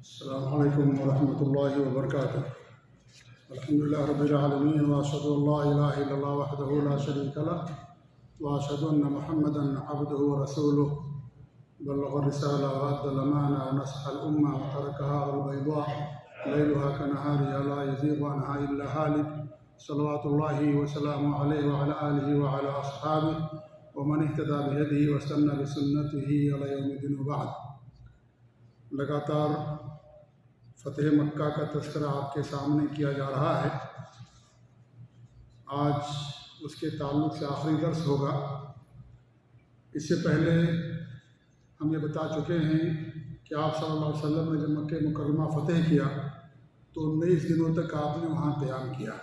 السلام علیکم ورحمۃ اللہ وبرکاتہ۔ الحمدللہ رب العالمین واشہد ان لا الہ الا اللہ وحدہ لا شریک لہ واشہد ان محمدا عبدہ ورسولہ بلغ الرسالہ وادى الامانہ ونصح الامہ وترکها على البیضاء لیلها كنہارها لا یزیغ عنہا الا ہالک صلوات اللہ وسلامہ علیہ وعلى آلہ وعلى اصحابہ ومن اہتدى بہدیہ واستنى بسنتہ الی یوم الدین وبعد۔ لگاتار فتح مکہ کا تذکرہ آپ کے سامنے کیا جا رہا ہے۔ آج اس کے تعلق سے آخری درس ہوگا۔ اس سے پہلے ہم یہ بتا چکے ہیں کہ آپ صلی اللہ علیہ وسلم نے جب مکہ مکرمہ فتح کیا تو 19 دنوں تک آپ نے وہاں قیام کیا۔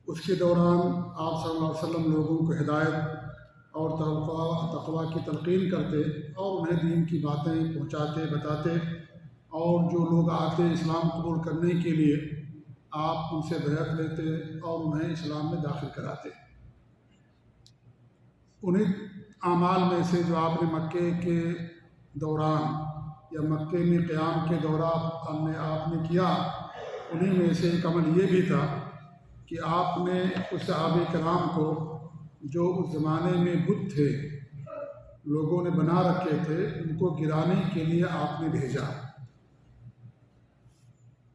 اس کے دوران آپ صلی اللہ علیہ وسلم لوگوں کو ہدایت اور تقویٰ کی تلقین کرتے اور انہیں دین کی باتیں پہنچاتے بتاتے، اور جو لوگ آتے اسلام قبول کرنے کے لیے آپ ان سے بیعت لیتے اور انہیں اسلام میں داخل کراتے۔ انہیں اعمال میں سے جو آپ نے مکے کے دوران یا مکے میں قیام کے دوران آپ نے کیا، انہیں میں سے ایک عمل یہ بھی تھا کہ آپ نے اس صحابہ کرام کو جو اس زمانے میں بت تھے لوگوں نے بنا رکھے تھے ان کو گرانے کے لیے آپ نے بھیجا۔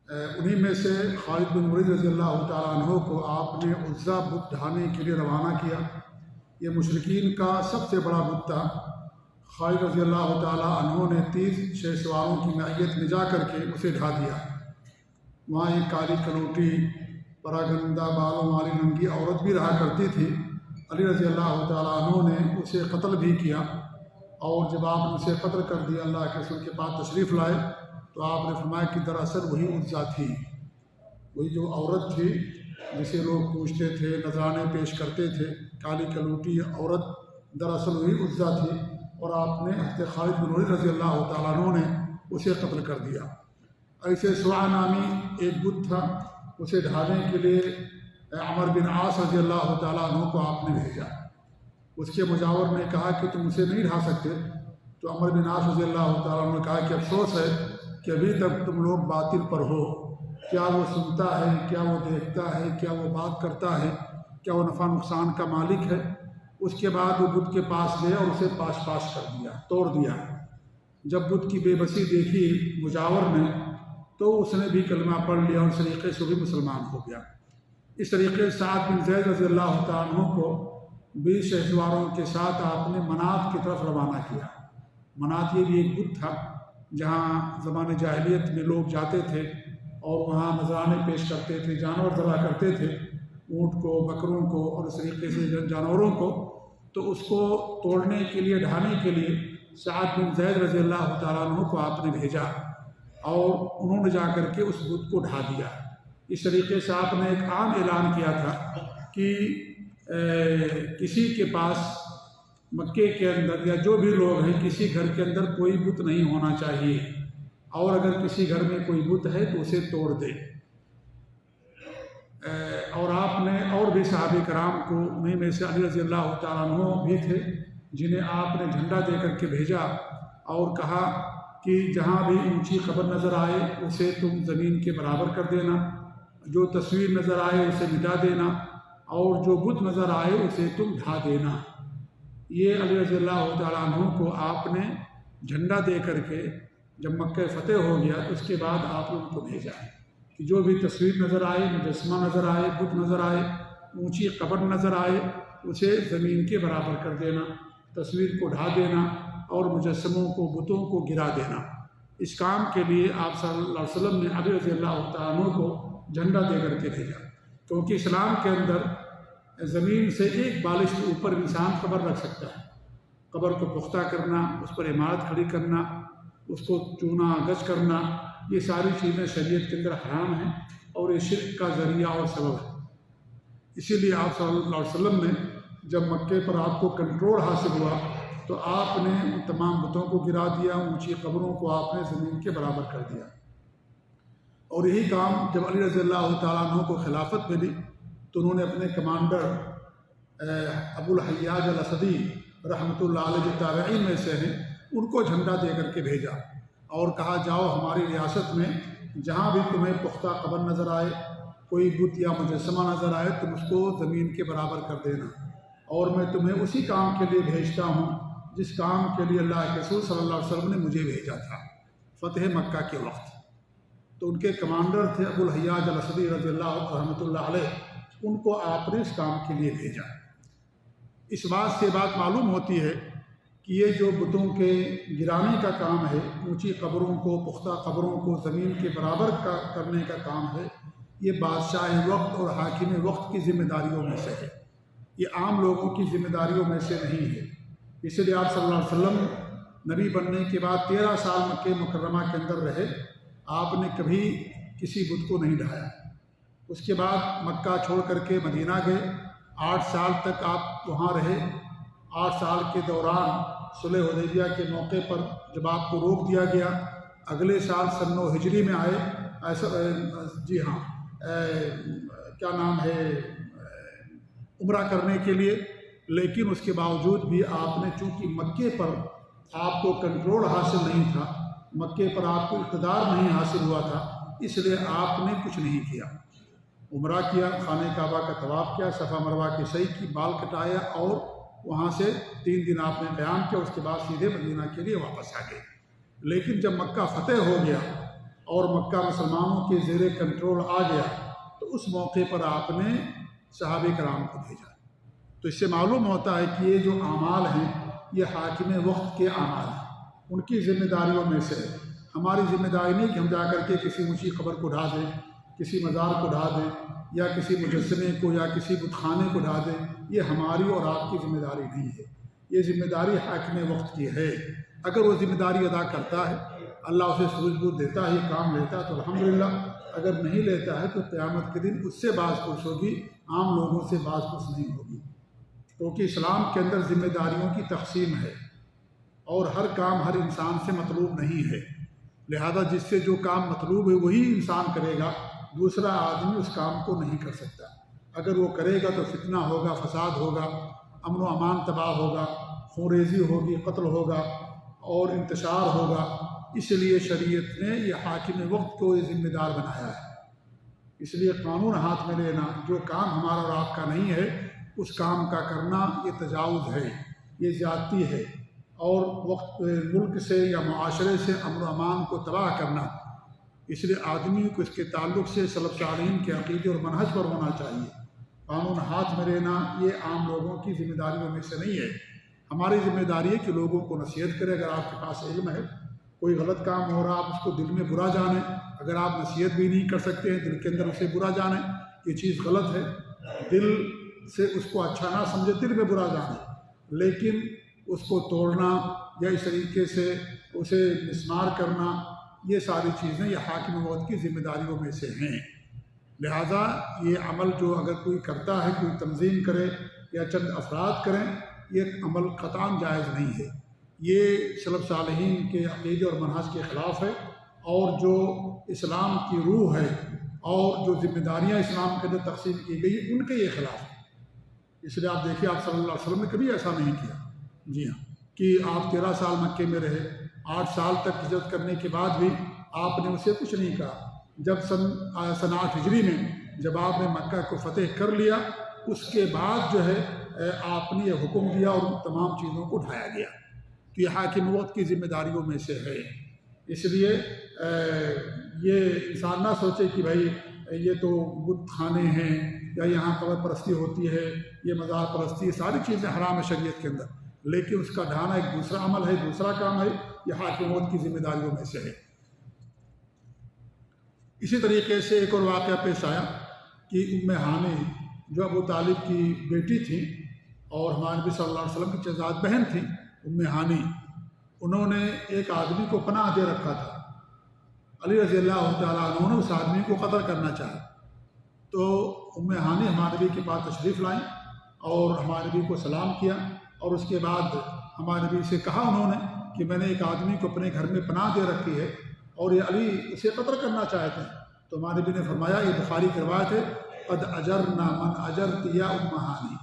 انہی میں سے خالد بن ولید رضی اللہ تعالیٰ عنہ کو آپ نے عزا بت ڈھانے کے لیے روانہ کیا۔ یہ مشرکین کا سب سے بڑا بت تھا۔ خالد رضی اللہ تعالیٰ عنہ نے 30 شہ سواروں کی معیت میں جا کر کے اسے ڈھا دیا۔ وہاں ایک کالی کلوٹی پراگندہ بالوں والی ننگی عورت بھی رہا کرتی تھی۔ علی رضی اللہ تعالیٰ عنہ نے اسے قتل بھی کیا، اور جب آپ نے اسے قتل کر دیا اللہ کے رسول کے پاس تشریف لائے تو آپ نے فرمایا کہ دراصل وہی عزا تھی، وہی جو عورت تھی جسے لوگ پوچھتے تھے، نذرانے پیش کرتے تھے، کالی کلوٹی عورت دراصل وہی عزا تھی، اور آپ نے حضرت خالد بن ولید رضی اللہ تعالیٰ عنہ نے اسے قتل کر دیا۔ ایسے سوا نامی ایک بت تھا، اسے ڈھانے کے لیے عمر بن عاص رضی اللہ تعالیٰ عنہ کو آپ نے بھیجا۔ اس کے مجاور نے کہا کہ تم اسے نہیں ڈھا سکتے، تو عمر بن عاص رضی اللہ تعالیٰ عنہ نے کہا کہ افسوس ہے کہ ابھی تک تم لوگ باطل پر ہو۔ کیا وہ سنتا ہے، کیا وہ دیکھتا ہے، کیا وہ بات کرتا ہے، کیا وہ نفع نقصان کا مالک ہے؟ اس کے بعد وہ بت کے پاس گیا اور اسے پاش کر دیا، توڑ دیا۔ جب بت کی بے بسی دیکھی مجاور نے تو اس نے بھی کلمہ پڑھ لیا اور اس طریقے سے بھی مسلمان ہو گیا۔ اس طریقے سے سعد بن زید رضی اللہ تعالیٰ عنہ کو 20 شہ سواروں کے ساتھ آپ نے منات کی طرف روانہ کیا۔ منات یہ بھی ایک بت تھا جہاں زمانے جاہلیت میں لوگ جاتے تھے اور وہاں نذرانے پیش کرتے تھے، جانور ذبح کرتے تھے، اونٹ کو، بکروں کو اور اس طریقے سے جانوروں کو۔ تو اس کو توڑنے کے لیے، ڈھانے کے لیے سعد بن زید رضی اللہ تعالیٰ عنہ کو آپ نے بھیجا، اور انہوں نے جا کر کے اس بت کو ڈھا دیا۔ اس طریقے سے آپ نے ایک عام اعلان کیا تھا کہ کسی کے پاس مکے کے اندر یا جو بھی لوگ ہیں کسی گھر کے اندر کوئی بت نہیں ہونا چاہیے، اور اگر کسی گھر میں کوئی بت ہے تو اسے توڑ دے۔ اور آپ نے اور بھی صحابہ کرام کو، انہیں میں سے علی رضی اللہ تعالیٰ عنہ بھی تھے، جنہیں آپ نے جھنڈا دے کر کے بھیجا اور کہا کہ جہاں بھی اونچی قبر نظر آئے اسے تم زمین کے برابر کر دینا، جو تصویر نظر آئے اسے مٹا دینا، اور جو بت نظر آئے اسے تم ڈھا دینا۔ یہ علی رضی اللہ تعالیٰ عنہ کو آپ نے جھنڈا دے کر کے جب مکہ فتح ہو گیا تو اس کے بعد آپ نے ان کو بھیجا کہ جو بھی تصویر نظر آئے، مجسمہ نظر آئے، بت نظر آئے، اونچی قبر نظر آئے، اسے زمین کے برابر کر دینا، تصویر کو ڈھا دینا اور مجسموں کو، بتوں کو گرا دینا۔ اس کام کے لیے آپ صلی اللہ علیہ وسلم نے علی رضی اللہ تعالیٰ عنہ کو جھنڈا دے کر کے بھیجا، کیونکہ اسلام کے اندر زمین سے ایک بالش کے اوپر انسان قبر رکھ سکتا ہے۔ قبر کو پختہ کرنا، اس پر عمارت کھڑی کرنا، اس کو چونا گچ کرنا، یہ ساری چیزیں شریعت کے اندر حرام ہیں اور یہ شرک کا ذریعہ اور سبب ہے۔ اسی لیے آپ صلی اللہ علیہ وسلم نے جب مکے پر آپ کو کنٹرول حاصل ہوا تو آپ نے ان تمام بتوں کو گرا دیا، اونچی قبروں کو آپ نے زمین کے برابر کر دیا۔ اور یہی کام جب علی رضی اللہ تعالیٰ عنہ کو خلافت ملی تو انہوں نے اپنے کمانڈر ابو الحیاج الاسدی رحمۃ اللہ علیہ جو تابعین میں سے ہیں ان کو جھنڈا دے کر کے بھیجا اور کہا جاؤ ہماری ریاست میں جہاں بھی تمہیں پختہ قبر نظر آئے، کوئی بت یا مجسمہ نظر آئے، تم اس کو زمین کے برابر کر دینا، اور میں تمہیں اسی کام کے لیے بھیجتا ہوں جس کام کے لیے اللہ کے رسول صلی اللہ علیہ وسلم نے مجھے بھیجا تھا فتح مکہ کے وقت۔ تو ان کے کمانڈر تھے ابو الحیاج الاسدی رضی اللہ رحمۃ اللہ علیہ، ان کو آپ نے اس کام کے لیے بھیجا۔ اس بات سے بات معلوم ہوتی ہے کہ یہ جو بتوں کے گرانے کا کام ہے، اونچی قبروں کو، پختہ قبروں کو زمین کے برابر کرنے کا کام ہے، یہ بادشاہ وقت اور حاکم وقت کی ذمہ داریوں میں سے ہے، یہ عام لوگوں کی ذمہ داریوں میں سے نہیں ہے۔ اس لیے آپ صلی اللہ علیہ وسلم نبی بننے کے بعد 13 سال مکہ مکرمہ کے اندر رہے، آپ نے کبھی کسی بت کو نہیں ڈھایا۔ اس کے بعد مکہ چھوڑ کر کے مدینہ گئے، 8 سال تک آپ وہاں رہے۔ 8 سال کے دوران صلح حدیبیہ کے موقع پر جب آپ کو روک دیا گیا، اگلے سال سن 9 ہجری میں آئے، ایسا جی ہاں کیا نام ہے عمرہ کرنے کے لیے، لیکن اس کے باوجود بھی آپ نے چونکہ مکے پر آپ کو کنٹرول حاصل نہیں تھا، مکے پر آپ کو اقتدار نہیں حاصل ہوا تھا، اس لیے آپ نے کچھ نہیں کیا۔ عمرہ کیا، خانہ کعبہ کا طواف کیا، صفا مروہ کی سعی کی، بال کٹایا، اور وہاں سے 3 دن آپ نے قیام کیا، اس کے بعد سیدھے مدینہ کے لیے واپس آ گئے۔ لیکن جب مکہ فتح ہو گیا اور مکہ مسلمانوں کے زیر کنٹرول آ گیا، تو اس موقع پر آپ نے صحابہ کرام کو بھیجا۔ تو اس سے معلوم ہوتا ہے کہ یہ جو اعمال ہیں یہ حاکم وقت کے اعمال ہیں، ان کی ذمہ داریوں میں سے ہے۔ ہماری ذمہ داری نہیں کہ ہم جا کر کے کسی اونچی قبر کو ڈھا دیں، کسی مزار کو ڈھا دیں، یا کسی مجسمے کو یا کسی بت خانے کو ڈھا دیں، یہ ہماری اور آپ کی ذمہ داری نہیں ہے، یہ ذمہ داری حاکم وقت کی ہے۔ اگر وہ ذمہ داری ادا کرتا ہے، اللہ اسے سوجھ بوجھ دیتا ہے، یہ کام لیتا ہے تو الحمدللہ، اگر نہیں لیتا ہے تو قیامت کے دن اس سے باز پرس ہوگی، عام لوگوں سے باز پرس نہیں ہوگی، کیونکہ اسلام کے اندر ذمہ داریوں کی تقسیم ہے، اور ہر کام ہر انسان سے مطلوب نہیں ہے، لہذا جس سے جو کام مطلوب ہے وہی انسان کرے گا، دوسرا آدمی اس کام کو نہیں کر سکتا۔ اگر وہ کرے گا تو فتنہ ہوگا، فساد ہوگا، امن و امان تباہ ہوگا، خونریزی ہوگی، قتل ہوگا اور انتشار ہوگا۔ اس لیے شریعت نے یہ حاکم وقت کو یہ ذمہ دار بنایا ہے۔ اس لیے قانون ہاتھ میں لینا، جو کام ہمارا اور آپ کا نہیں ہے اس کام کا کرنا، یہ تجاوز ہے، یہ زیادتی ہے، اور وقت ملک سے یا معاشرے سے امن و امان کو تباہ کرنا۔ اس لیے آدمی کو اس کے تعلق سے سلف صالحین کے عقیدے اور منہج پر ہونا چاہیے۔ قانون ہاتھ میں لینا یہ عام لوگوں کی ذمہ داریوں میں سے نہیں ہے۔ ہماری ذمہ داری ہے کہ لوگوں کو نصیحت کرے۔ اگر آپ کے پاس علم ہے، کوئی غلط کام ہو رہا، آپ اس کو دل میں برا جانیں۔ اگر آپ نصیحت بھی نہیں کر سکتے ہیں، دل کے اندر اسے برا جانیں، یہ چیز غلط ہے، دل سے اس کو اچھا نہ سمجھے، دل میں برا جانیں، لیکن اس کو توڑنا یا اس طریقے سے اسے مسمار کرنا، یہ ساری چیزیں یہ حاکم وقت کی ذمہ داریوں میں سے ہیں۔ لہذا یہ عمل جو اگر کوئی کرتا ہے، کوئی تنظیم کرے یا چند افراد کریں، یہ عمل قطعاً جائز نہیں ہے، یہ سلف صالحین کے عقیدے اور منہج کے خلاف ہے، اور جو اسلام کی روح ہے اور جو ذمہ داریاں اسلام کے اندر تقسیم کی گئی ان کے یہ خلاف ہے۔ اس لیے آپ دیکھیے، آپ صلی اللہ علیہ وسلم نے کبھی ایسا نہیں کیا، جی ہاں، کہ آپ 13 سال مکے میں رہے، 8 سال تک ہجرت کرنے کے بعد بھی آپ نے اسے کچھ نہیں کہا۔ جب سن 8 ہجری میں جب آپ نے مکہ کو فتح کر لیا، اس کے بعد جو ہے آپ نے یہ حکم دیا اور تمام چیزوں کو ڈھایا گیا۔ تو یہ حاکم وقت کی ذمہ داریوں میں سے ہے۔ اس لیے یہ انسان نہ سوچے کہ بھائی یہ تو بت خانے ہیں یا یہاں قبر پرستی ہوتی ہے، یہ مزار پرستی، یہ ساری چیزیں حرام ہے شریعت کے اندر، لیکن اس کا ڈھانا ایک دوسرا عمل ہے، دوسرا کام ہے، یہ حاکم وقت کی ذمہ داریوں میں سے ہے۔ اسی طریقے سے ایک اور واقعہ پیش آیا کہ ام ہانی جو ابو طالب کی بیٹی تھی اور ہمارے نبی صلی اللہ علیہ وسلم کی چچاد بہن تھی، ام ہانی، انہوں نے ایک آدمی کو پناہ دے رکھا تھا۔ علی رضی اللہ تعالیٰ عنہ نے اس آدمی کو قتل کرنا چاہا، تو ام ہانی ہمارے نبی کے پاس تشریف لائیں اور ہمارے نبی کو سلام کیا، اور اس کے بعد ہمارے نبی سے کہا انہوں نے کہ میں نے ایک آدمی کو اپنے گھر میں پناہ دے رکھی ہے اور یہ علی اسے قتل کرنا چاہتے ہیں۔ تو ہمارے نبی نے فرمایا، یہ بخاری کی روایت ہے، قد اجرنا من اجرت یا ام ہانی،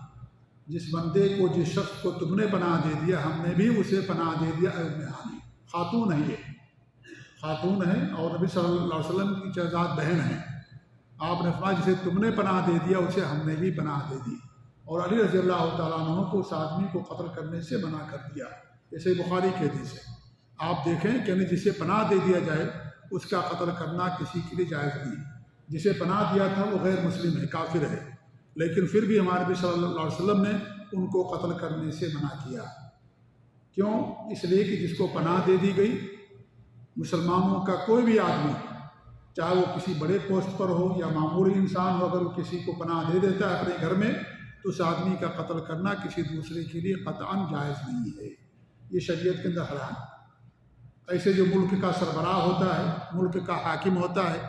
جس بندے کو، جس شخص کو تم نے پناہ دے دیا، ہم نے بھی اسے پناہ دے دیا اے ام ہانی، خاتون ہے یہ۔ خاتون ہیں اور نبی صلی اللہ علیہ وسلم کی چچاد بہن ہیں۔ آپ نے فرمایا جسے تم نے پناہ دے دیا اسے ہم نے بھی پناہ دے دی، اور علی رضی اللہ تعالیٰ عنہ کو اس آدمی کو قتل کرنے سے منع کر دیا۔ جیسے بخاری کے حدیث ہے، آپ دیکھیں کہ جسے پناہ دے دیا جائے اس کا قتل کرنا کسی کے لیے جائز نہیں۔ جسے پناہ دیا تھا وہ غیر مسلم ہے، کافر ہے، لیکن پھر بھی ہمارے نبی صلی اللہ علیہ وسلم نے ان کو قتل کرنے سے منع کیا۔ کیوں؟ اس لیے کہ جس کو پناہ دے دی گئی، مسلمانوں کا کوئی بھی آدمی، چاہے وہ کسی بڑے پوسٹ پر ہو یا معمولی انسان ہو، اگر وہ کسی کو پناہ دے دیتا ہے اپنے گھر میں تو اس آدمی کا قتل کرنا کسی دوسرے کے لیے قطعاً جائز نہیں ہے، یہ شریعت کے اندر حرام۔ ایسے جو ملک کا سربراہ ہوتا ہے، ملک کا حاکم ہوتا ہے،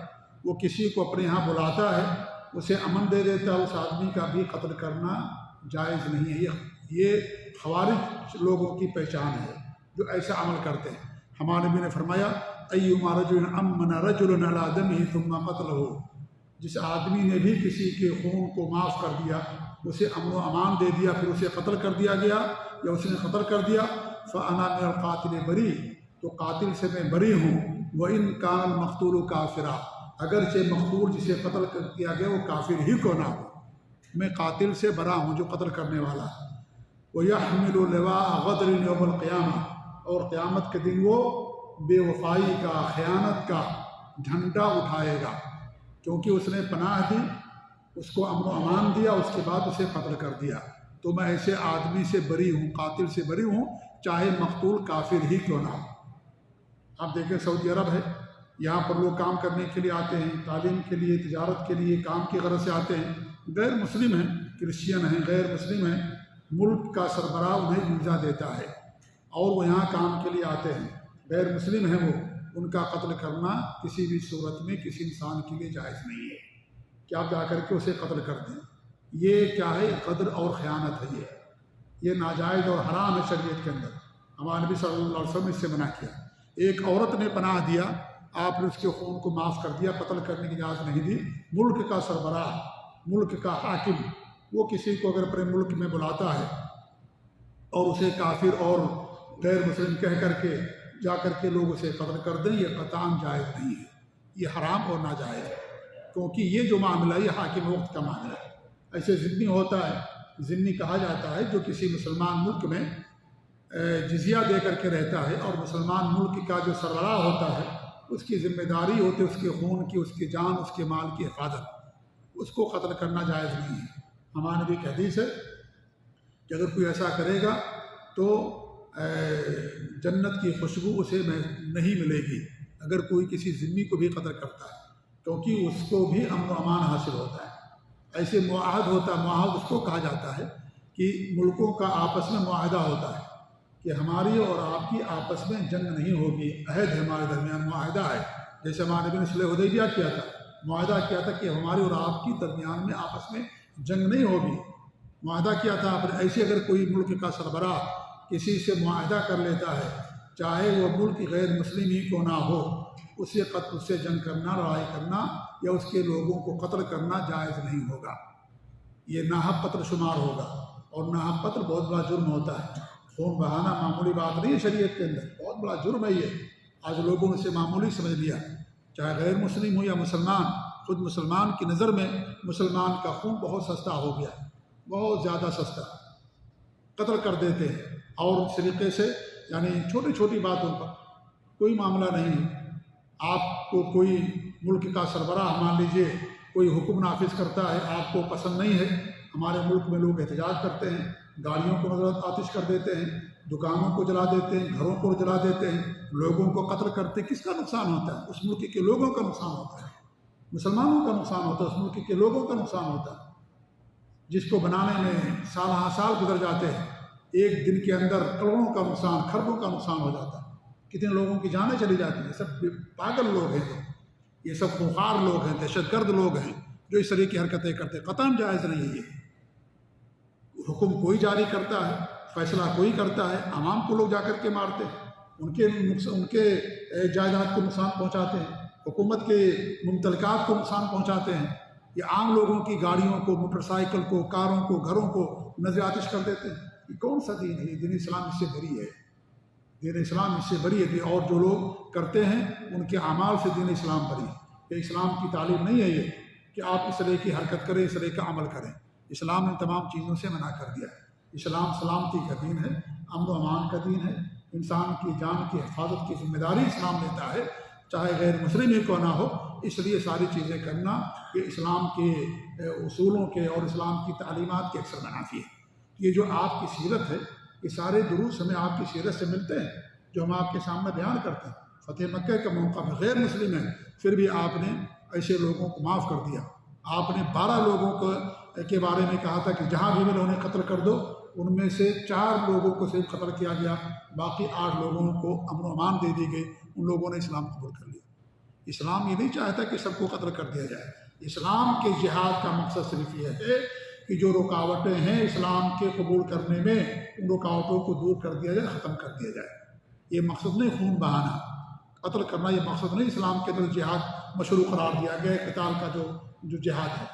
وہ کسی کو اپنے یہاں بلاتا ہے، اسے امن دے دیتا ہے، اس آدمی کا بھی قتل کرنا جائز نہیں ہے۔ یہ خوارج لوگوں کی پہچان ہے جو ایسا عمل کرتے ہیں۔ ہمارے نبی نے فرمایا ایما رجل امن رجل علی دمہ ثم قتلہ، جس آدمی نے بھی کسی کے خون کو معاف کر دیا، اسے امن و امان دے دیا، پھر اسے قتل کر دیا گیا یا اس نے قتل کر دیا، فانا من القاتل بری، تو قاتل سے میں بری ہوں، وان کان المقتول کافرا، اگرچہ مقتول جسے قتل کر دیا گیا وہ کافر ہی کو نہ ہو، میں قاتل سے برا ہوں جو قتل کرنے والا ہے۔ وَيَحْمِلُ لِوَاءَ غَدْرٍ يَوْمَ الْقِيَامَةِ، اور قیامت کے دن وہ بے وفائی کا، خیانت کا جھنڈا اٹھائے گا، کیونکہ اس نے پناہ دی، اس کو امن و امان دیا، اس کے بعد اسے قتل کر دیا۔ تو میں ایسے آدمی سے بری ہوں، قاتل سے بری ہوں، چاہے مقتول کافر ہی کیوں نہ ہو۔ آپ دیکھیں سعودی عرب ہے، یہاں پر لوگ کام کرنے کے لیے آتے ہیں، تعلیم کے لیے، تجارت کے لیے، کام کی غرض سے آتے ہیں، غیر مسلم ہیں، کرسچین ہیں، غیر مسلم ہیں، ملک کا سربراہ انہیں ویزا دیتا ہے اور وہ یہاں کام کے لیے آتے ہیں، غیر مسلم ہیں وہ، ان کا قتل کرنا کسی بھی صورت میں کسی انسان کے لیے جائز نہیں ہے کہ آپ جا کر کے اسے قتل کر دیں۔ یہ کیا ہے؟ قدر اور خیانت ہے، یہ ناجائز اور حرام ہے شریعت کے اندر۔ ہمارے نبی صلی اللہ علیہ وسلم نے اس سے منع کیا۔ ایک عورت نے پناہ دیا، آپ نے اس کے خون کو معاف کر دیا، قتل کرنے کی اجازت نہیں دی۔ ملک کا سربراہ، ملک کا حاکم، وہ کسی کو اگر اپنے ملک میں بلاتا ہے اور اسے کافر اور غیر مسلم کہہ کر کے جا کر کے لوگ اسے قتل کر دیں، یہ قطعاً جائز نہیں ہے، یہ حرام اور ناجائز ہے، کیونکہ یہ جو معاملہ ہے یہ حاکم وقت کا معاملہ ہے۔ ایسے ضمنی ہوتا ہے، ضمنی کہا جاتا ہے جو کسی مسلمان ملک میں جزیہ دے کر کے رہتا ہے، اور مسلمان ملک کا جو سربراہ ہوتا ہے اس کی ذمہ داری ہوتی ہے اس کے خون کی، اس کی جان، اس کے مال کی حفاظت، اس کو قتل کرنا جائز نہیں ہے۔ ہمارے نبی کی حدیث ہے کہ اگر کوئی ایسا کرے گا تو جنت کی خوشبو اسے نہیں ملے گی اگر کوئی کسی ذمہ کو بھی قتل کرتا ہے، کیونکہ اس کو بھی امن و امان حاصل ہوتا ہے۔ ایسے معاہد ہوتا ہے، معاہد اس کو کہا جاتا ہے کہ ملکوں کا آپس میں معاہدہ ہوتا ہے کہ ہماری اور آپ کی آپس میں جنگ نہیں ہوگی، عہد ہے ہمارے درمیان، معاہدہ ہے۔ جیسے ہمارے نبی نے صلح حدیبیہ کیا تھا، معاہدہ کیا تھا کہ ہماری اور آپ کی درمیان میں آپس میں جنگ نہیں ہوگی، معاہدہ کیا تھا آپ نے۔ ایسے اگر کوئی ملک کا سربراہ کسی سے معاہدہ کر لیتا ہے، چاہے وہ ملک غیر مسلم ہی کیوں نہ ہو، اسے قتل، اس سے جنگ کرنا، لڑائی کرنا یا اس کے لوگوں کو قتل کرنا جائز نہیں ہوگا، یہ ناحق قتل شمار ہوگا، اور ناحق قتل بہت بڑا جرم ہوتا ہے۔ خون بہانا معمولی بات نہیں ہے شریعت کے اندر، بہت بڑا جرم ہے یہ۔ آج لوگوں نے اسے معمولی سمجھ لیا، چاہے غیر مسلم ہو یا مسلمان۔ خود مسلمان کی نظر میں مسلمان کا خون بہت سستا ہو گیا، بہت زیادہ سستا، قتل کر دیتے ہیں، اور اس طریقے سے یعنی چھوٹی چھوٹی باتوں پر کوئی معاملہ نہیں ہے۔ آپ کو کوئی ملک کا سربراہ مان لیجئے کوئی حکم نافذ کرتا ہے، آپ کو پسند نہیں ہے، ہمارے ملک میں لوگ احتجاج کرتے ہیں، گاڑیوں کو نظر آتش کر دیتے ہیں، دکانوں کو جلا دیتے ہیں، گھروں کو جلا دیتے ہیں، لوگوں کو قتل کرتے ہیں۔ کس کا نقصان ہوتا ہے؟ اس ملک کے لوگوں کا نقصان ہوتا ہے، مسلمانوں کا نقصان ہوتا ہے، اس ملک کے لوگوں کا نقصان ہوتا ہے، جس کو بنانے میں سال ہا سال گزر جاتے ہیں۔ ایک دن کے اندر کروڑوں کا نقصان، خربوں کا نقصان ہو جاتا ہے، کتنے لوگوں کی جانیں چلی جاتی ہیں۔ سب پاگل لوگ ہیں، یہ سب خوار لوگ ہیں، دہشت گرد لوگ ہیں جو اس طرح کی حرکتیں کرتے ہیں۔ قطعاً جائز نہیں ہے یہ۔ حکم کوئی جاری کرتا ہے، فیصلہ کوئی کرتا ہے، عوام کو لوگ جا کر کے مارتے ہیں، ان کے جائیداد کو نقصان پہنچاتے ہیں، حکومت کے ممتلکات کو نقصان پہنچاتے ہیں، یہ عام لوگوں کی گاڑیوں کو، موٹر سائیکل کو، کاروں کو، گھروں کو نظر آتش کر دیتے ہیں۔ یہ کون سا دین ہے؟ یہ دین اسلام اس سے بری ہے۔ دین اسلام اس سے بری ہے اور جو لوگ کرتے ہیں ان کے اعمال سے دین اسلام بری ہے۔ یہ اسلام کی تعلیم نہیں ہے یہ کہ آپ اس طرح کی حرکت کریں، اس طرح کا عمل کریں۔ اسلام نے تمام چیزوں سے منع کر دیا ہے۔ اسلام سلامتی کا دین ہے، امن و امان کا دین ہے، انسان کی جان کی حفاظت کی ذمہ داری اسلام لیتا ہے، چاہے غیر مسلم ہی کو نہ ہو۔ اس لیے ساری چیزیں کرنا یہ اسلام کے اصولوں کے اور اسلام کی تعلیمات کے اکثر منافی ہے۔ یہ جو آپ کی سیرت ہے، یہ سارے دروس ہمیں آپ کی سیرت سے ملتے ہیں جو ہم آپ کے سامنے بیان کرتے ہیں۔ فتح مکہ کے موقع میں غیر مسلم ہیں، پھر بھی آپ نے ایسے لوگوں کو معاف کر دیا۔ آپ نے 12 لوگوں کے بارے میں کہا تھا کہ جہاں بھی ملے انہیں قتل کر دو، ان میں سے 4 لوگوں کو صرف قتل کیا گیا، باقی 8 لوگوں کو امن و امان دے دی گئی۔ ان لوگوں نے اسلام قبول کر لیا۔ اسلام یہ نہیں چاہتا کہ سب کو قتل کر دیا جائے۔ اسلام کے جہاد کا مقصد صرف یہ ہے کہ جو رکاوٹیں ہیں اسلام کے قبول کرنے میں، ان رکاوٹوں کو دور کر دیا جائے، ختم کر دیا جائے۔ یہ مقصد نہیں خون بہانا، قتل کرنا یہ مقصد نہیں۔ اسلام کے اندر جہاد مشروع قرار دیا گیا ہے، قتال کا جو جہاد ہے۔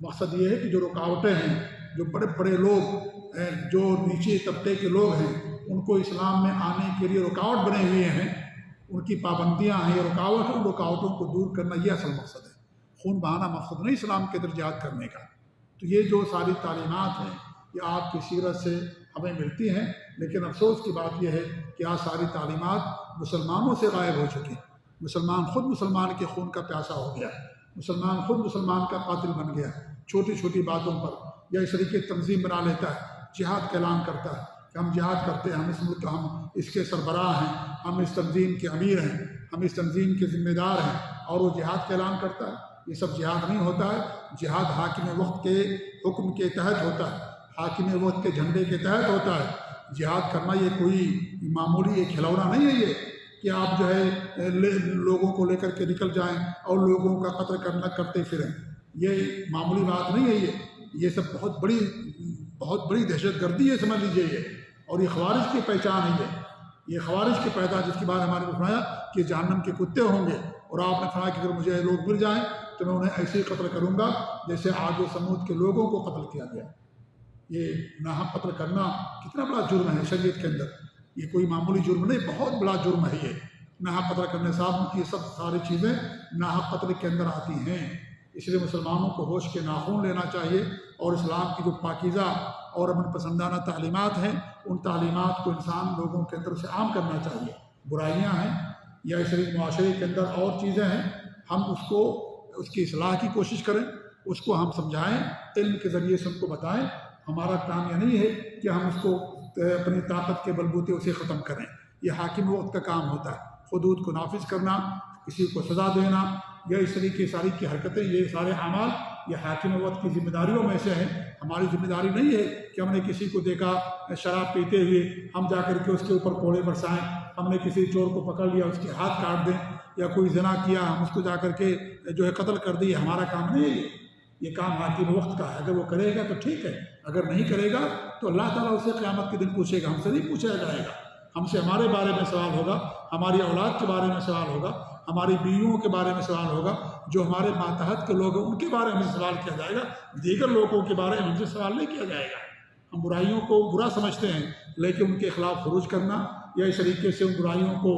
مقصد یہ ہے کہ جو رکاوٹیں ہیں، جو بڑے بڑے لوگ ہیں، جو نیچے طبقے کے لوگ ہیں، ان کو اسلام میں آنے کے لیے رکاوٹ بنے ہوئے ہیں، ان کی پابندیاں ہیں، یہ رکاوٹ ہے، ان رکاوٹوں کو دور کرنا یہ اصل مقصد ہے۔ خون بہانا مقصد نہیں اسلام کے اندر جہاد کرنے کا۔ تو یہ جو ساری تعلیمات ہیں یہ آپ کی سیرت سے ہمیں ملتی ہیں، لیکن افسوس کی بات یہ ہے کہ آج ساری تعلیمات مسلمانوں سے غائب ہو چکی۔ مسلمان خود مسلمان کے خون کا پیاسا ہو گیا ہے، مسلمان خود مسلمان کا قاتل بن گیا ہے۔ چھوٹی چھوٹی باتوں پر یا اس طریقے تنظیم بنا لیتا ہے، جہاد کا اعلان کرتا ہے کہ ہم جہاد کرتے ہیں، ہم اس ملک ہم اس کے سربراہ ہیں، ہم اس تنظیم کے امیر ہیں، ہم اس تنظیم کے ذمہ دار ہیں، اور وہ جہاد کا اعلان کرتا ہے۔ یہ سب جہاد نہیں ہوتا ہے۔ جہاد حاکم وقت کے حکم کے تحت ہوتا ہے، حاکم وقت کے جھنڈے کے تحت ہوتا ہے۔ جہاد کرنا یہ کوئی معمولی ایک کھلونا نہیں ہے یہ کہ آپ جو ہے لوگوں کو لے کر کے نکل جائیں اور لوگوں کا قتل کرتے پھریں۔ یہ معمولی بات نہیں ہے یہ سب بہت بڑی دہشت گردی ہے، سمجھ لیجیے یہ۔ اور یہ خوارج کی پہچان ہے یہ خوارج کی پیدا، جس کے بعد ہمارے نے فرمایا کہ جہنم کے کتے ہوں گے، اور آپ نے فرمایا کہ اگر مجھے لوگ مل جائیں تو میں انہیں ایسے ہی قتل کروں گا جیسے عاد و ثمود کے لوگوں کو قتل کیا گیا۔ یہ ناحق قتل کرنا کتنا بڑا جرم ہے شریعت کے اندر، یہ کوئی معمولی جرم نہیں، بہت بڑا جرم ہے یہ ناحق قتل کرنے۔ صاحب یہ سب ساری چیزیں ناحق قتل کے اندر آتی ہیں۔ اس لیے مسلمانوں کو ہوش کے ناخن لینا چاہیے، اور اسلام کی جو پاکیزہ اور امن پسندانہ تعلیمات ہیں، ان تعلیمات کو انسان لوگوں کے اندر سے عام کرنا چاہیے۔ برائیاں ہیں یا اس طرح معاشرے کے اندر اور چیزیں ہیں، ہم اس کی اصلاح کی کوشش کریں، اس کو ہم سمجھائیں، علم کے ذریعے سے ان کو بتائیں۔ ہمارا کام یہ نہیں ہے کہ ہم اس کو اپنی طاقت کے بلبوتے اسے ختم کریں۔ یہ حاکم وقت کا کام ہوتا ہے، حدود کو نافذ کرنا، کسی کو سزا دینا یا اس طرح کی ساری کی حرکتیں، یہ سارے اعمال یہ حاکم وقت کی ذمہ داریوں میں سے ہیں۔ ہماری ذمہ داری نہیں ہے کہ ہم نے کسی کو دیکھا شراب پیتے ہوئے ہم جا کر کے اس کے اوپر کوڑے برسائیں، ہم نے کسی چور کو پکڑ لیا اس کے ہاتھ کاٹ دیں، یا کوئی زنا کیا ہم اس کو جا کر کے جو ہے قتل کر دی۔ ہمارا کام نہیں ہے یہ کام حاکم وقت کا ہے۔ اگر وہ کرے گا تو ٹھیک ہے، اگر نہیں کرے گا تو اللہ تعالیٰ اسے قیامت کے دن پوچھے گا، ہم سے نہیں پوچھا جائے گا۔ ہم سے ہمارے بارے میں سوال ہوگا، ہماری اولاد کے بارے میں سوال ہوگا، ہماری بیویوں کے بارے میں سوال ہوگا، جو ہمارے ماتحت کے لوگ ہیں ان کے بارے میں سوال کیا جائے گا، دیگر لوگوں کے بارے میں ہم سے سوال نہیں کیا جائے گا۔ ہم برائیوں کو برا سمجھتے ہیں، لیکن ان کے خلاف خروج کرنا یا اس طریقے سے ان برائیوں کو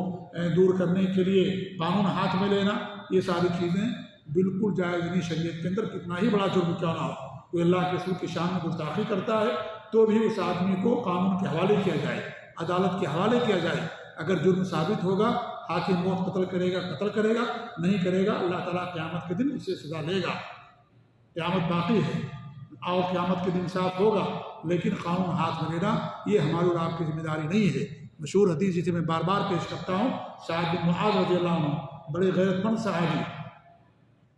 دور کرنے کے لیے قانون ہاتھ میں لینا، یہ ساری چیزیں بالکل جائز نہیں شریعت کے اندر۔ کتنا ہی بڑا جرم کیوں نہ ہو، کوئی اللہ کے رسول کی شان میں گستاخی کرتا ہے تو بھی اس آدمی کو قانون کے حوالے کیا جائے، عدالت کے حوالے کیا جائے۔ اگر جرم ثابت ہوگا، حاکم موت قتل کرے گا، نہیں کرے گا، اللہ تعالیٰ قیامت کے دن اسے سزا لے گا۔ قیامت باقی ہے اور قیامت کے دن انصاف ہوگا، لیکن قانون ہاتھ میں لینا یہ ہماری اور آپ کی ذمہ داری نہیں ہے۔ مشہور حدیث جسے میں بار بار پیش کرتا ہوں، سعد بن معاذ رضی اللہ عنہ بڑے غیرت مند صحابی،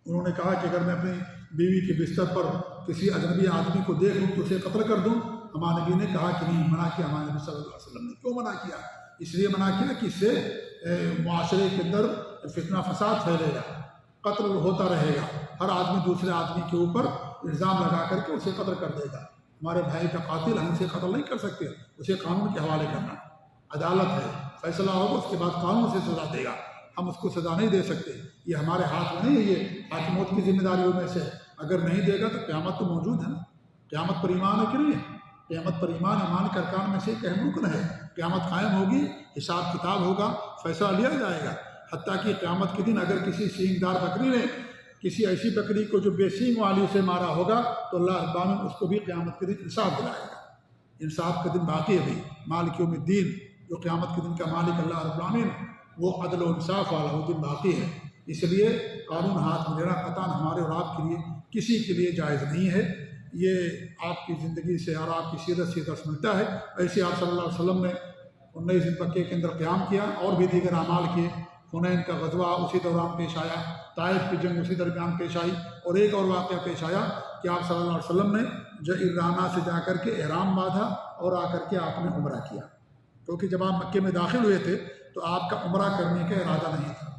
انہوں نے کہا کہ اگر میں اپنی بیوی کے بستر پر کسی اجنبی آدمی کو دیکھ لوں تو اسے قتل کر دوں؟ ہمارے نبی نے کہا کہ نہیں، منع کیا ہمارے نبی صلی اللہ علیہ وسلم نے۔ کیوں منع کیا؟ اس لیے منع کیا کہ اس سے معاشرے کے اندر فتنہ فساد پھیلے گا، قتل ہوتا رہے گا، ہر آدمی دوسرے آدمی کے اوپر الزام لگا کر کے اسے قتل کر دے گا۔ ہمارے بھائی کا قاتل ہم اسے قتل نہیں کر سکتے، اسے قانون کے حوالے کرنا، عدالت ہے، فیصلہ ہوگا، اس کے بعد قانون سے سزا دے گا، ہم اس کو سزا نہیں دے سکتے، یہ ہمارے ہاتھ میں نہیں ہے، یہ حاکم وقت کی ذمہ داریوں میں سے۔ اگر نہیں دے گا تو قیامت تو موجود ہے نا، قیامت پر ایمان ہے کہ نہیں ہے؟ قیامت پر ایمان کے ارکان میں سے ایک اہم رکن ہے۔ قیامت قائم ہوگی، حساب کتاب ہوگا، فیصلہ لیا جائے گا۔ حتیٰ کہ قیامت کے دن اگر کسی سینگدار بکری نے کسی ایسی بکری کو جو بے سینگ والی اسے مارا ہوگا تو اللہ رب العالمین اس کو بھی قیامت کے دن انصاف دلائے گا۔ انصاف کا دن باقی ہے بھی، مالک یوم الدین، جو قیامت کے دن کا مالک اللہ رب العالمین، وہ عدل و انصاف والا وہ دن باقی ہے۔ اس لیے قانون ہاتھ میں لینا قطعاً ہمارے اور آپ کے لیے کسی کے لیے جائز نہیں ہے۔ یہ آپ کی زندگی سے اور آپ کی سیرت سے درس ملتا ہے۔ ایسے آپ صلی اللہ علیہ وسلم نے 19 ذی الحجہ کے اندر قیام کیا اور بھی دیگر اعمال کیے۔ حنین کا غزوہ اسی دوران پیش آیا، طائف کی جنگ اسی درمیان پیش آئی، اور ایک اور واقعہ پیش آیا کہ آپ صلی اللہ علیہ وسلم نے جعرانہ سے جا کر کے احرام باندھا اور آ کر کے آپ نے عمرہ کیا، کیونکہ جب آپ مکے میں داخل ہوئے تھے تو آپ کا عمرہ کرنے کا ارادہ نہیں تھا۔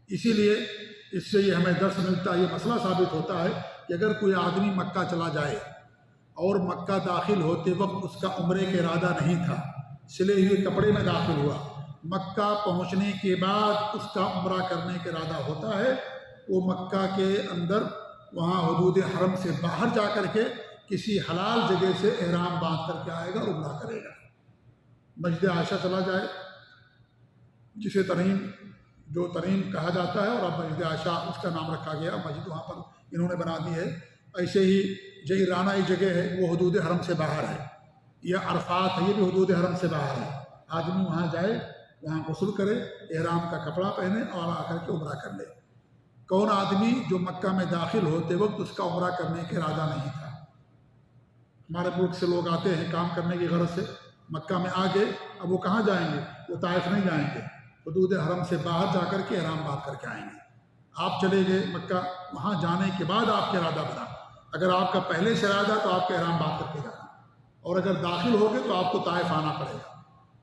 اسی لیے اس سے یہ ہمیں درس ملتا ہے، یہ مسئلہ ثابت ہوتا ہے کہ اگر کوئی آدمی مکہ چلا جائے اور مکہ داخل ہوتے وقت اس کا عمرے کا ارادہ نہیں تھا، سلے ہوئے کپڑے میں داخل ہوا، مکہ پہنچنے کے بعد اس کا عمرہ کرنے کا ارادہ ہوتا ہے، وہ مکہ کے اندر وہاں حدود حرم سے باہر جا کر کے کسی حلال جگہ سے احرام باندھ کر کے آئے گا اور عمرہ کرے گا۔ مسجد عائشہ چلا جائے، جسے ترین کہا جاتا ہے، اور اب مسجد عائشہ اس کا نام رکھا گیا، مسجد وہاں پر انہوں نے بنا دی ہے۔ ایسے ہی جعرانہ ایک جگہ ہے، وہ حدود حرم سے باہر ہے، یا عرفات ہے، یہ بھی حدود حرم سے باہر ہے۔ آدمی وہاں جائے، وہاں غسل کرے، احرام کا کپڑا پہنے اور آ کر کے عمرہ کر لے۔ کون آدمی جو مکہ میں داخل ہوتے وقت اس کا عمرہ کرنے کا ارادہ نہیں تھا؟ ہمارے ملک سے لوگ آتے ہیں کام کرنے کی غرض سے، مکہ میں آ گئے، اب وہ کہاں جائیں گے؟ وہ طائف نہیں جائیں گے، حدود حرم سے باہر جا کر کے احرام باندھ کر کے آئیں گے۔ آپ چلے گئے مکہ، وہاں جانے کے بعد آپ کا ارادہ بنا، اگر آپ کا پہلے سے ارادہ تو آپ کا احرام باندھ کر کے جانا، اور اگر داخل ہو گئے تو آپ کو طائف آنا پڑے گا۔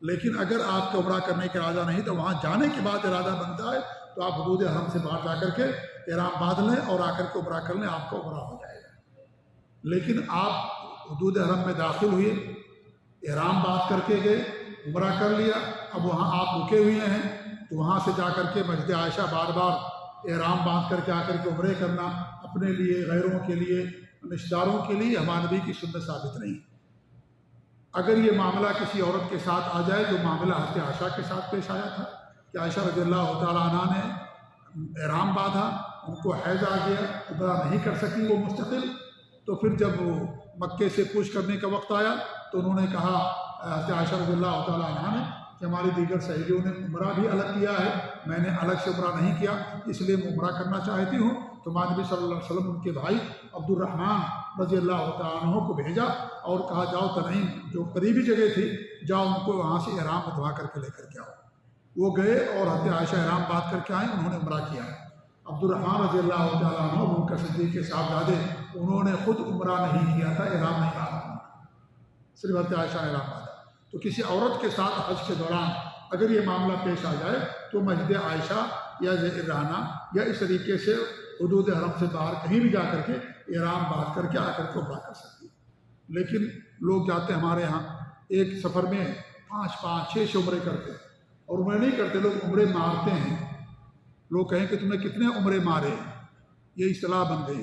لیکن اگر آپ کا عمرہ کرنے کا ارادہ نہیں تو وہاں جانے کے بعد ارادہ بنتا ہے تو آپ حدود حرم سے باہر جا کر کے احرام باندھ لیں اور آ کر کے عمرہ کر لیں، آپ کا عمرہ ہو جائے گا۔ لیکن آپ حدود حرم میں داخل ہوئے، احرام باندھ کر کے گئے، عمرہ کر لیا، اب وہاں آپ رکے ہوئے ہیں تو وہاں سے جا کر کے مسجد عائشہ بار بار احرام باندھ کر کے آ کر کے عمرے کرنا اپنے لیے، غیروں کے لیے، رشتہ داروں کے لیے ہمارے نبی کی سنت ثابت نہیں۔ اگر یہ معاملہ کسی عورت کے ساتھ آ جائے جو معاملہ حضرت عائشہ کے ساتھ پیش آیا تھا کہ عائشہ رضی اللہ تعالیٰ عنہ نے احرام باندھا، ان کو حیض آ گیا، عمرہ نہیں کر سکی وہ مستقل، تو پھر جب وہ مکے سے کوچ کرنے کا وقت آیا تو انہوں نے کہا حضرت عائشہ رضی اللہ تعالیٰ عنہ نے کہ ہماری دیگر سہیلیوں نے عمرہ بھی الگ کیا ہے، میں نے الگ سے عمرہ نہیں کیا، اس لیے میں عمرہ کرنا چاہتی ہوں۔ تو ہمارے نبی صلی اللہ علیہ وسلم ان کے بھائی عبد الرحمن رضی اللہ تعالیٰ عنہ کو بھیجا اور کہا جاؤ تنعیم جو قریبی جگہ تھی، جاؤ ان کو وہاں سے احرام بندھوا کر کے لے کر کے آؤ۔ وہ گئے اور حضرت عائشہ احرام باندھ کر کے آئیں، انہوں نے عمرہ کیا۔ عبد الرحمن رضی اللہ تعالیٰ عنہ ان کا صدیق کے صاحبزادے، انہوں نے خود عمرہ نہیں کیا تھا، احرام نہیں باندھا، صرف حضرت عائشہ نے احرام باندھا۔ تو کسی عورت کے ساتھ حج کے دوران اگر یہ معاملہ پیش آ جائے تو مسجد عائشہ یا جعرانہ یا اس طریقے سے حدود حرم سے باہر کہیں بھی جا کر کے احرام باندھ کر کے آ کر کے عمرہ کر سکتی ہے۔ لیکن لوگ جاتے ہیں ہمارے ہاں ایک سفر میں 5 6 عمرے کرتے ہیں، اور عمرے نہیں کرتے، لوگ عمرے مارتے ہیں۔ لوگ کہیں کہ تم نے کتنے عمرے مارے، یہ اصطلاح بن گئی،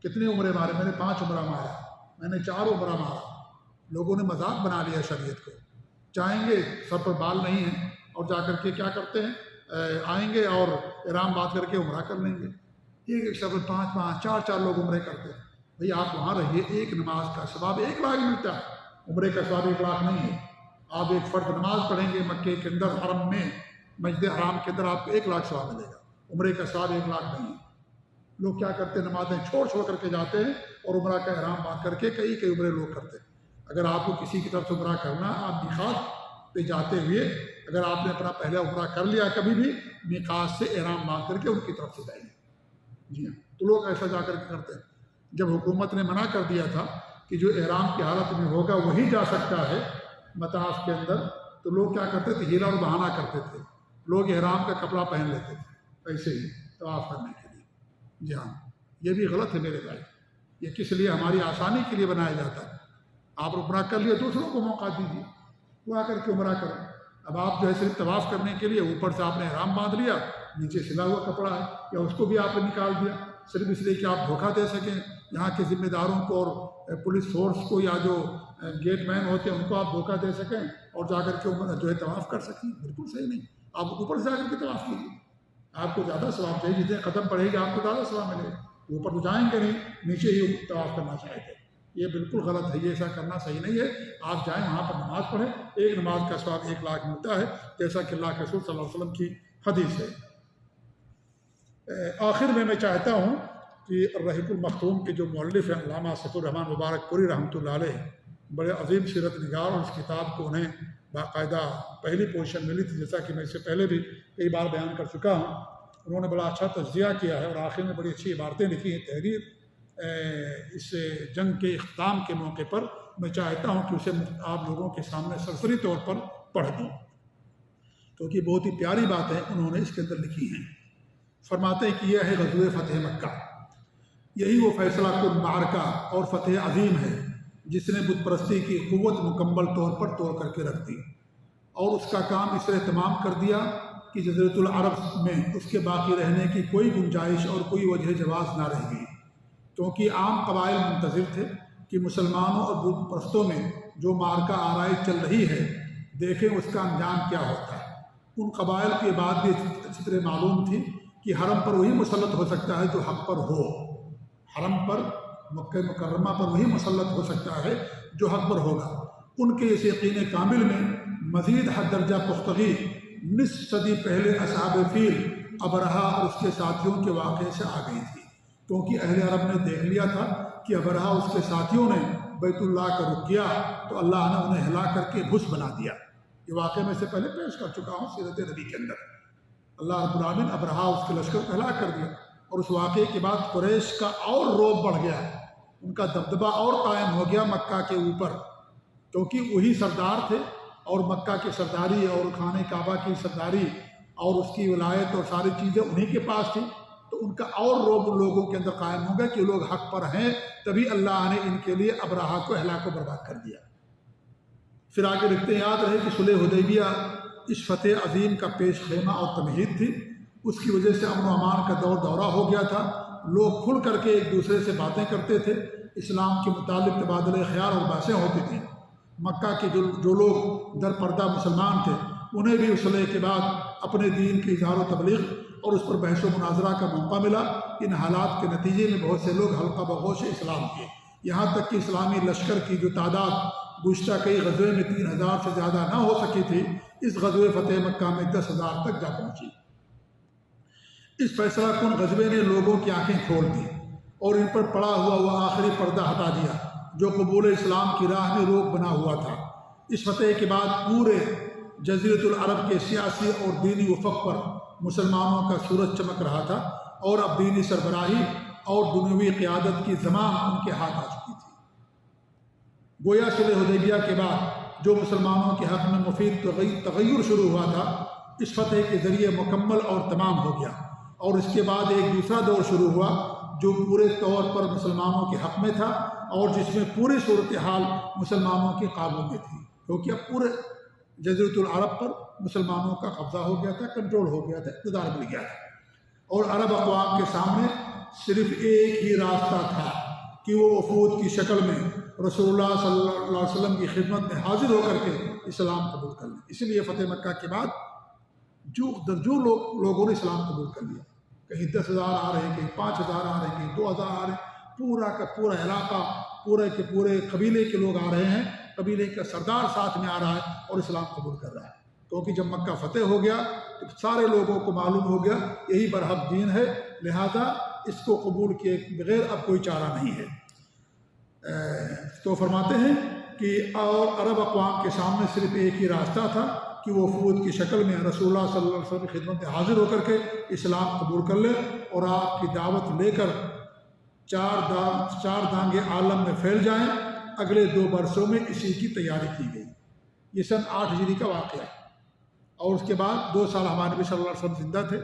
کتنے عمرے مارے؟ میں نے 5 عمرہ مارا، میں نے 4 عمرہ مارا۔ لوگوں نے مذاق بنا لیا شریعت کو، چاہیں گے سر پر بال نہیں ہیں اور جا کر کے کیا کرتے ہیں، آئیں گے اور احرام باندھ کر کے عمرہ کر لیں گے۔ ایک سفر 5 4 لوگ عمرے کرتے ہیں۔ بھئی آپ وہاں رہیے، ایک نماز کا ثواب 1 لاکھ ملتا ہے، عمرے کا ثواب 1 لاکھ نہیں ہے۔ آپ ایک فرض نماز پڑھیں گے مکے کے اندر، حرم میں، مسجد حرام کے اندر، آپ کو 1 لاکھ ثواب ملے گا، عمرے کا ثواب 1 لاکھ نہیں ہے۔ لوگ کیا کرتے ہیں، نمازیں چھوڑ کر کے جاتے ہیں اور عمرہ کا احرام باندھ کر کے کئی عمرے لوگ کرتے ہیں۔ اگر آپ کو کسی کی طرف سے عمرہ کرنا، آپ میقات پہ جاتے ہوئے اگر آپ نے اپنا پہلا عمرہ کر لیا کبھی بھی، میقات سے احرام باندھ کر کے ان کی طرف سے جائیے۔ جی ہاں، تو لوگ ایسا جا کر کے کرتے ہیں۔ جب حکومت نے منع کر دیا تھا کہ جو احرام کی حالت میں ہوگا وہی جا سکتا ہے مطاف کے اندر، تو لوگ کیا کرتے تھے، ہیلا اور بہانہ کرتے تھے، لوگ احرام کا کپڑا پہن لیتے تھے ایسے ہی طواف کرنے کے لیے۔ جی ہاں، یہ بھی غلط ہے میرے بھائی، یہ کس لیے، ہماری آسانی کے لیے بنایا جاتا ہے۔ آپ عمرہ کر لیا، دوسروں کو موقع دیجیے وہ آ کر کے عمرہ کریں۔ اب آپ جو ہے صرف طواف کرنے کے لیے اوپر سے آپ نے احرام باندھ لیا، نیچے سلا ہوا کپڑا ہے، یا اس کو بھی آپ نے نکال دیا صرف اس لیے کہ آپ دھوکہ دے سکیں یہاں کے ذمہ داروں کو اور پولیس فورس کو یا جو گیٹ مین ہوتے ہیں ان کو آپ دھوکہ دے سکیں اور جا کر کے جو ہے طواف کر سکیں، بالکل صحیح نہیں۔ آپ اوپر سے جا کر کے طواف کیجیے، آپ کو زیادہ ثواب چاہیے، جتنے قدم پڑے گی آپ کو زیادہ ثواب ملے گا۔ اوپر تو جائیں گے نہیں، نیچے ہی طواف کرنا چاہتے ہیں، یہ بالکل غلط ہے، یہ ایسا کرنا صحیح نہیں ہے۔ آپ جائیں وہاں پر نماز پڑھیں، ایک نماز کا ثواب 1,00,000 ملتا ہے، جیسا کہ اللہ کے رسول صلی اللہ علیہ وسلم کی حدیث ہے۔ آخر میں چاہتا ہوں کہ الرحیق المختوم کے جو مؤلف ہیں علامہ صفی الرحمن مبارک پوری رحمۃ اللہ علیہ، بڑے عظیم سیرت نگار، اور اس کتاب کو انہیں باقاعدہ پہلی پوزیشن ملی تھی، جیسا کہ میں اس سے پہلے بھی کئی بار بیان کر چکا ہوں۔ انہوں نے بڑا اچھا تجزیہ کیا ہے اور آخر میں بڑی اچھی عبارتیں لکھی ہیں تحریر۔ اس جنگ کے اختتام کے موقع پر میں چاہتا ہوں کہ اسے آپ لوگوں کے سامنے سرسری طور پر پڑھ دوں، کیونکہ بہت ہی پیاری باتیں انہوں نے اس کے اندر لکھی ہیں۔ فرماتے ہیں کہ یہ ہے غزوہ فتح مکہ، یہی وہ فیصلہ کن معرکہ اور فتح عظیم ہے جس نے بت پرستی کی قوت مکمل طور پر توڑ کر کے رکھ دی اور اس کا کام اس طرح تمام کر دیا کہ جزیرۃ العرب میں اس کے باقی رہنے کی کوئی گنجائش اور کوئی وجہ جواز نہ رہ گئی، کیونکہ عام قبائل منتظر تھے کہ مسلمانوں اور بت پرستوں میں جو معرکہ آرائی چل رہی ہے دیکھیں اس کا انجام کیا ہوتا ہے۔ ان قبائل کی بات بھی اچھی طرح معلوم تھی کہ حرم پر وہی مسلط ہو سکتا ہے جو حق پر ہو، حرم پر مکہ مکرمہ پر وہی مسلط ہو سکتا ہے جو حق پر ہوگا۔ ان کے اس یقین کامل میں مزید حد درجہ پختگی نصف صدی پہلے اصحاب فیل ابرہہ اور اس کے ساتھیوں کے واقعے سے آ گئی تھی، کیونکہ اہل عرب نے دیکھ لیا تھا کہ ابرہہ اس کے ساتھیوں نے بیت اللہ کا رخ کیا تو اللہ نے انہیں ہلا کر کے بھس بنا دیا۔ یہ واقعہ میں سے پہلے پیش کر چکا ہوں سیرت نبی کے اندر۔ اللہ رب العالمین ابرہہ اس کے لشکر کو ہلاک کر دیا، اور اس واقعے کے بعد قریش کا اور روب بڑھ گیا، ان کا دبدبہ اور قائم ہو گیا مکہ کے اوپر، کیونکہ وہی سردار تھے اور مکہ کی سرداری اور خانہ کعبہ کی سرداری اور اس کی ولایت اور ساری چیزیں انہی کے پاس تھیں، تو ان کا اور روب ان لوگوں کے اندر قائم ہو گیا کہ لوگ حق پر ہیں، تبھی اللہ نے ان کے لیے ابرہہ کو ہلاک و برباد کر دیا۔ پھر آگے لکھتے ہیں، یاد رہے کہ صلح حدیبیہ اس فتح عظیم کا پیش خیمہ اور تمہید تھی، اس کی وجہ سے امن و امان کا دورہ ہو گیا تھا، لوگ کھل کر کے ایک دوسرے سے باتیں کرتے تھے، اسلام کے متعلق تبادلہ خیال اور بحثیں ہوتی تھیں۔ مکہ کے جو لوگ در پردہ مسلمان تھے انہیں بھی صلح کے بعد اپنے دین کی اظہار و تبلیغ اور اس پر بحث و مناظرہ کا موقع ملا۔ ان حالات کے نتیجے میں بہت سے لوگ حلقہ بغوش اسلام کیے، یہاں تک کہ اسلامی لشکر کی جو تعداد گزشتہ کئی غزوے میں 3,000 سے زیادہ نہ ہو سکی تھی، اس غزوہ فتح مکہ میں 10,000 تک جا پہنچی۔ اس فیصلہ کن غزوے نے لوگوں کی آنکھیں کھول دی اور ان پر پڑا ہوا وہ آخری پردہ ہٹا دیا جو قبول اسلام کی راہ میں روک بنا ہوا تھا۔ اس فتح کے بعد پورے جزیرۃ العرب کے سیاسی اور دینی افق پر مسلمانوں کا سورج چمک رہا تھا، اور اب دینی سربراہی اور دنیوی قیادت کی زمام ان کے ہاتھ آ چکی تھی۔ گویا صلح حدیبیہ کے بعد جو مسلمانوں کے حق میں مفید تغیر شروع ہوا تھا، اس فتح کے ذریعے مکمل اور تمام ہو گیا، اور اس کے بعد ایک دوسرا دور شروع ہوا جو پورے طور پر مسلمانوں کے حق میں تھا اور جس میں پوری صورتحال مسلمانوں کے قابو میں تھی، کیونکہ اب پورے جزیرۃ العرب پر مسلمانوں کا قبضہ ہو گیا تھا، کنٹرول ہو گیا تھا، اقتدار مل گیا تھا، اور عرب اقوام کے سامنے صرف ایک ہی راستہ تھا کہ وہ وفود کی شکل میں رسول اللہ صلی اللہ علیہ وسلم کی خدمت میں حاضر ہو کر کے اسلام قبول کر لیں۔ اسی لیے فتح مکہ کے بعد جو لوگوں نے اسلام قبول کر لیا، کہیں 10,000 آ رہے ہیں، کہیں 5,000 آ رہے ہیں، کہیں 2,000 آ رہے ہیں، پورا کا پورا علاقہ، پورے کے پورے قبیلے کے لوگ آ رہے ہیں، قبیلے کا سردار ساتھ میں آ رہا ہے اور اسلام قبول کر رہا ہے، کیونکہ جب مکہ فتح ہو گیا تو سارے لوگوں کو معلوم ہو گیا یہی برحق دین ہے، لہذا اس کو قبول کیے بغیر اب کوئی چارہ نہیں ہے۔ تو فرماتے ہیں کہ اور عرب اقوام کے سامنے صرف ایک ہی راستہ تھا کہ وہ وفود کی شکل میں رسول اللہ صلی اللہ علیہ وسلم کی خدمت میں حاضر ہو کر کے اسلام قبول کر لے اور آپ کی دعوت لے کر چار دانگے عالم میں پھیل جائیں۔ اگلے 2 برسوں میں اسی کی تیاری کی گئی۔ یہ سن 8 ہجری کا واقعہ ہے، اور اس کے بعد 2 سال ہمارے نبی صلی اللہ علیہ وسلم زندہ تھے،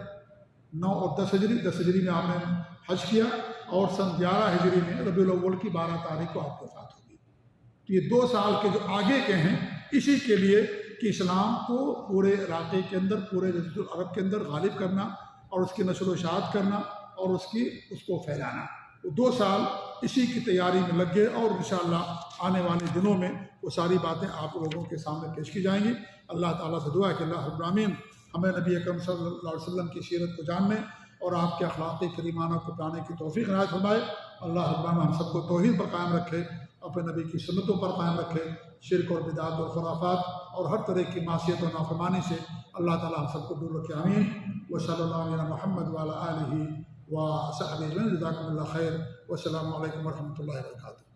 9 اور 10 ہجری۔ 10 ہجری میں آپ نے حج کیا اور سن 11 ہجری میں ربیع الاول کی 12 تاریخ کو آپ کی وفات ہوگی۔ تو یہ 2 سال کے جو آگے کے ہیں اسی کے لیے کہ اسلام کو پورے علاقے کے اندر، پورے جزیرۃ العرب کے اندر غالب کرنا اور اس کی نشر و اشاعت کرنا اور اس کو پھیلانا۔ 2 سال اسی کی تیاری میں لگ گئے، اور انشاءاللہ آنے والے دنوں میں وہ ساری باتیں آپ لوگوں کے سامنے پیش کی جائیں گی۔ اللہ تعالیٰ سے دعا ہے کہ اللہ رب العالمین ہمیں نبی اکرم صلی اللہ علیہ وسلم کی سیرت کو جاننے اور آپ کے اخلاق کریمانہ کو پانے کی توفیق عنایت فرمائے۔ اللہ رب العالمین ہم سب کو توحید پر قائم رکھے، اپنے نبی کی سنتوں پر قائم رکھے، شرک اور بدعات اور خرافات اور ہر طرح کی معصیت اور نافرمانی سے اللہ تعالیٰ ہم سب کو دور رکھے، آمین۔ وصلی اللہ علیہ محمد وعلی آلہ وصحبہ اجمعین، جزاکم اللہ خیر، والسلام علیکم ورحمۃ اللہ وبرکاتہ۔